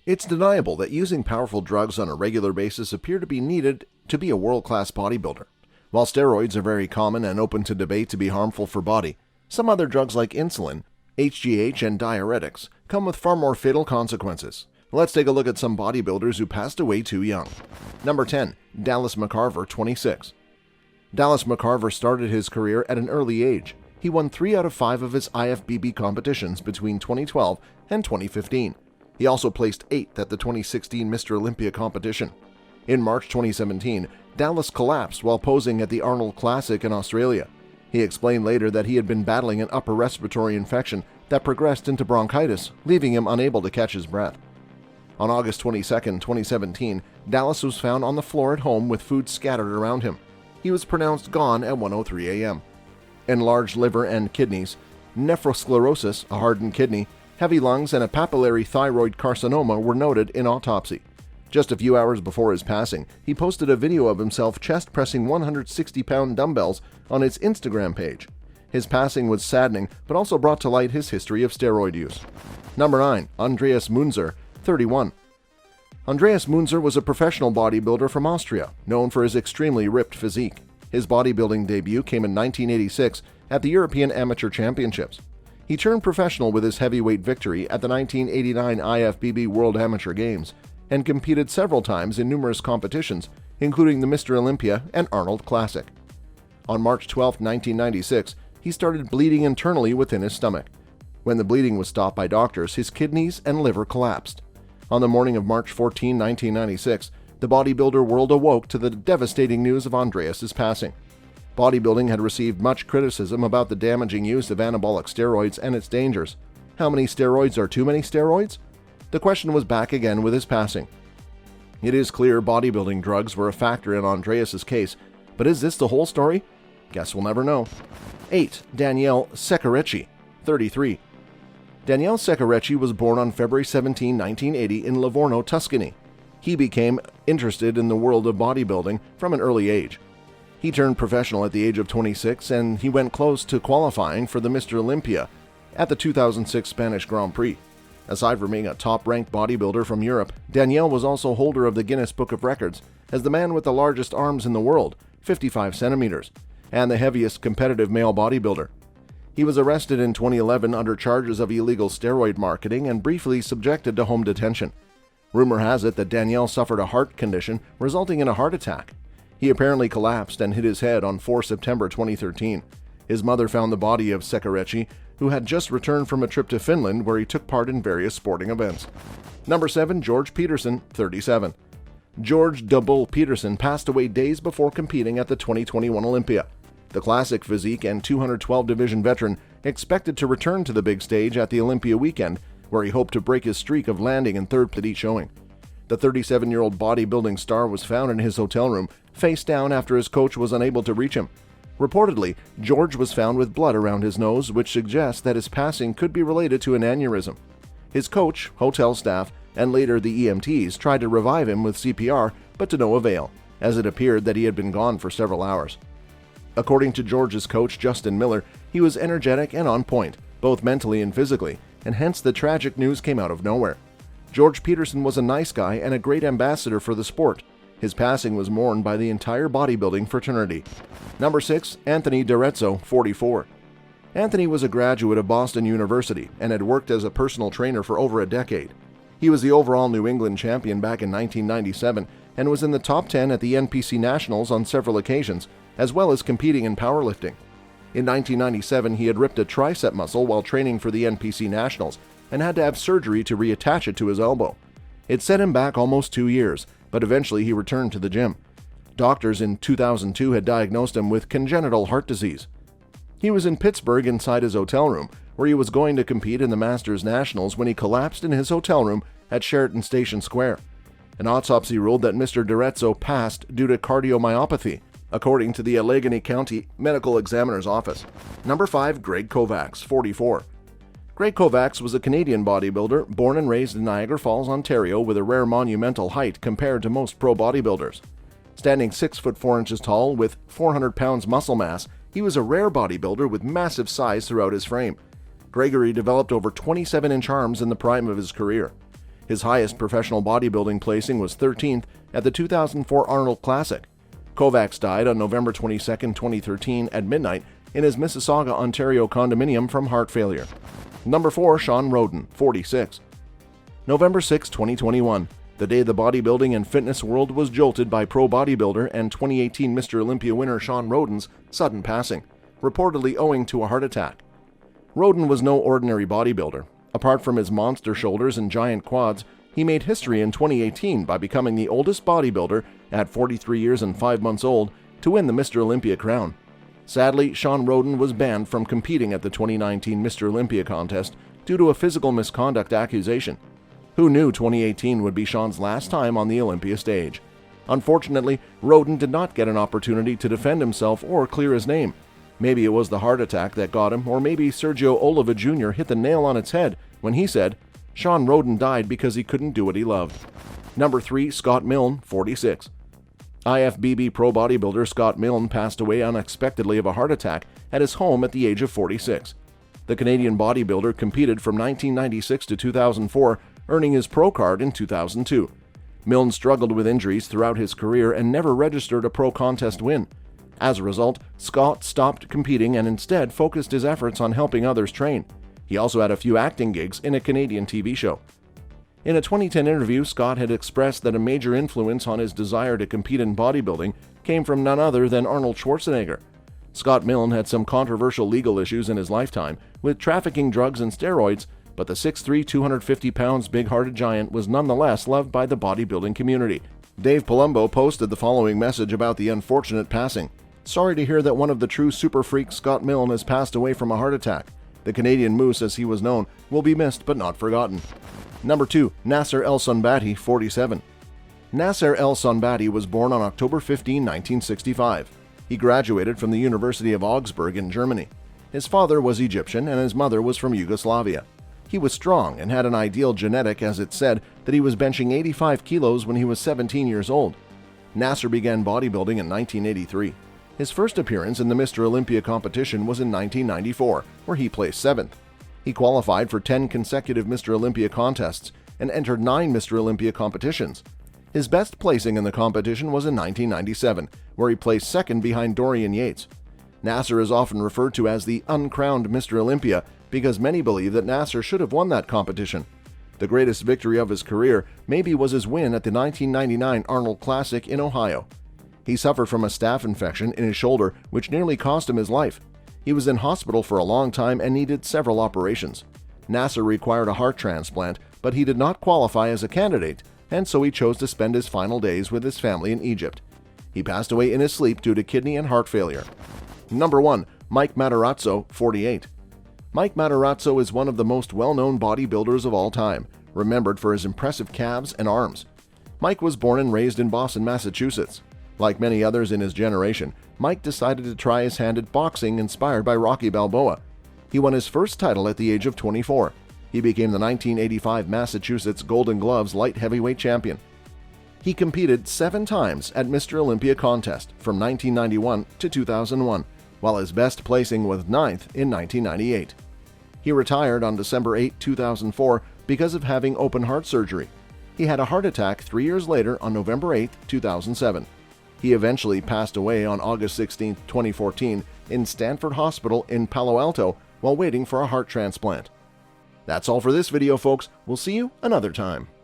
It's deniable that using powerful drugs on a regular basis appear to be needed to be a world-class bodybuilder. While steroids are very common and open to debate to be harmful for body, some other drugs like insulin, HGH, and diuretics come with far more fatal consequences. Let's take a look at some bodybuilders who passed away too young. Number 10. Dallas McCarver, 26. Dallas McCarver started his career at an early age. He won 3 out of 5 of his IFBB competitions between 2012 and 2015. He also placed 8th at the 2016 Mr. Olympia competition. In March 2017, Dallas collapsed while posing at the Arnold Classic in Australia. He explained later that he had been battling an upper respiratory infection that progressed into bronchitis, leaving him unable to catch his breath. On August 22, 2017, Dallas was found on the floor at home with food scattered around him. He was pronounced gone at 1:03 a.m. Enlarged liver and kidneys, nephrosclerosis, a hardened kidney, heavy lungs, and a papillary thyroid carcinoma were noted in autopsy. Just a few hours before his passing, he posted a video of himself chest-pressing 160-pound dumbbells on his Instagram page. His passing was saddening, but also brought to light his history of steroid use. Number 9. Andreas Munzer, 31. Andreas Munzer was a professional bodybuilder from Austria, known for his extremely ripped physique. His bodybuilding debut came in 1986 at the European Amateur Championships. He turned professional with his heavyweight victory at the 1989 IFBB World Amateur Games and competed several times in numerous competitions, including the Mr. Olympia and Arnold Classic. On March 12, 1996, he started bleeding internally within his stomach. When the bleeding was stopped by doctors, his kidneys and liver collapsed. On the morning of March 14, 1996, the bodybuilder world awoke to the devastating news of Andreas's passing. Bodybuilding had received much criticism about the damaging use of anabolic steroids and its dangers. How many steroids are too many steroids? The question was back again with his passing. It is clear bodybuilding drugs were a factor in Andreas's case, but is this the whole story? Guess we'll never know. 8. Daniele Seccarecci, 33. Daniele Seccarecci was born on February 17, 1980 in Livorno, Tuscany. He became interested in the world of bodybuilding from an early age. He turned professional at the age of 26, and he went close to qualifying for the Mr. Olympia at the 2006 Spanish Grand Prix. Aside from being a top-ranked bodybuilder from Europe, Daniele was also holder of the Guinness Book of Records as the man with the largest arms in the world, 55 centimeters, and the heaviest competitive male bodybuilder. He was arrested in 2011 under charges of illegal steroid marketing and briefly subjected to home detention. Rumor has it that Daniele suffered a heart condition resulting in a heart attack. He apparently collapsed and hit his head on 4 September 2013. His mother found the body of Seccarecci, who had just returned from a trip to Finland where he took part in various sporting events. Number 7. George Peterson, 37. George "Da Bull" Peterson passed away days before competing at the 2021 Olympia. The classic physique and 212 division veteran expected to return to the big stage at the Olympia weekend, where he hoped to break his streak of landing in third at each showing. The 37-year-old bodybuilding star was found in his hotel room, face down after his coach was unable to reach him. Reportedly, George was found with blood around his nose, which suggests that his passing could be related to an aneurysm. His coach, hotel staff, and later the EMTs tried to revive him with CPR, but to no avail, as it appeared that he had been gone for several hours. According to George's coach, Justin Miller, he was energetic and on point, both mentally and physically, and hence the tragic news came out of nowhere. George Peterson was a nice guy and a great ambassador for the sport. His passing was mourned by the entire bodybuilding fraternity. Number 6. Anthony D'Arezzo, 44. Anthony was a graduate of Boston University and had worked as a personal trainer for over a decade. He was the overall New England champion back in 1997 and was in the top 10 at the NPC Nationals on several occasions, as well as competing in powerlifting. In 1997, he had ripped a tricep muscle while training for the NPC Nationals and had to have surgery to reattach it to his elbow. It set him back almost 2 years, but eventually he returned to the gym. Doctors in 2002 had diagnosed him with congenital heart disease. He was in Pittsburgh inside his hotel room, where he was going to compete in the Masters Nationals when he collapsed in his hotel room at Sheraton Station Square. An autopsy ruled that Mr. D'Arezzo passed due to cardiomyopathy, according to the Allegheny County Medical Examiner's Office. Number 5. Greg Kovacs, 44. Greg Kovacs was a Canadian bodybuilder born and raised in Niagara Falls, Ontario, with a rare monumental height compared to most pro bodybuilders. Standing 6 foot 4 inches tall with 400 pounds muscle mass, he was a rare bodybuilder with massive size throughout his frame. Gregory developed over 27-inch arms in the prime of his career. His highest professional bodybuilding placing was 13th at the 2004 Arnold Classic. Kovacs died on November 22, 2013 at midnight in his Mississauga, Ontario condominium from heart failure. Number 4. SHAWN RHODEN, 46. November 6, 2021, the day the bodybuilding and fitness world was jolted by pro bodybuilder and 2018 Mr. Olympia winner SHAWN RHODEN's sudden passing, reportedly owing to a heart attack. RHODEN was no ordinary bodybuilder. Apart from his monster shoulders and giant quads, he made history in 2018 by becoming the oldest bodybuilder at 43 years and 5 months old to win the Mr. Olympia crown. Sadly, SHAWN RHODEN was banned from competing at the 2019 Mr. Olympia contest due to a physical misconduct accusation. Who knew 2018 would be SHAWN's last time on the Olympia stage? Unfortunately, RHODEN did not get an opportunity to defend himself or clear his name. Maybe it was the heart attack that got him, or maybe Sergio Oliva Jr. hit the nail on its head when he said, "SHAWN RHODEN died because he couldn't do what he loved." Number 3. Scott MILNE, 46. IFBB pro bodybuilder Scott MILNE passed away unexpectedly of a heart attack at his home at the age of 46. The Canadian bodybuilder competed from 1996 to 2004, earning his pro card in 2002. MILNE struggled with injuries throughout his career and never registered a pro contest win. As a result, Scott stopped competing and instead focused his efforts on helping others train. He also had a few acting gigs in a Canadian TV show. In a 2010 interview, Scott had expressed that a major influence on his desire to compete in bodybuilding came from none other than Arnold Schwarzenegger. Scott MILNE had some controversial legal issues in his lifetime, with trafficking drugs and steroids, but the 6'3", 250 pounds big-hearted giant was nonetheless loved by the bodybuilding community. Dave Palumbo posted the following message about the unfortunate passing. "Sorry to hear that one of the true super freaks, Scott MILNE, has passed away from a heart attack. The Canadian Moose, as he was known, will be missed but not forgotten." Number 2. NASSER El SONBATY, 47. NASSER El SONBATY was born on October 15, 1965. He graduated from the University of Augsburg in Germany. His father was Egyptian and his mother was from Yugoslavia. He was strong and had an ideal genetic, as it said that he was benching 85 kilos when he was 17 years old. NASSER began bodybuilding in 1983. His first appearance in the Mr. Olympia competition was in 1994, where he placed 7th. He qualified for 10 consecutive Mr. Olympia contests and entered 9 Mr. Olympia competitions. His best placing in the competition was in 1997, where he placed 2nd behind Dorian Yates. NASSER is often referred to as the uncrowned Mr. Olympia because many believe that NASSER should have won that competition. The greatest victory of his career maybe was his win at the 1999 Arnold Classic in Ohio. He suffered from a staph infection in his shoulder, which nearly cost him his life. He was in hospital for a long time and needed several operations. NASSER required a heart transplant, but he did not qualify as a candidate, and so he chose to spend his final days with his family in Egypt. He passed away in his sleep due to kidney and heart failure. Number 1. Mike MATARAZZO, 48. Mike MATARAZZO is one of the most well-known bodybuilders of all time, remembered for his impressive calves and arms. Mike was born and raised in Boston, Massachusetts. Like many others in his generation, Mike decided to try his hand at boxing inspired by Rocky Balboa. He won his first title at the age of 24. He became the 1985 Massachusetts Golden Gloves light heavyweight champion. He competed 7 times at Mr. Olympia contest from 1991 to 2001, while his best placing was 9th in 1998. He retired on December 8, 2004 because of having open heart surgery. He had a heart attack 3 years later on November 8, 2007. He eventually passed away on August 16, 2014 in Stanford Hospital in Palo Alto while waiting for a heart transplant. That's all for this video, folks. We'll see you another time.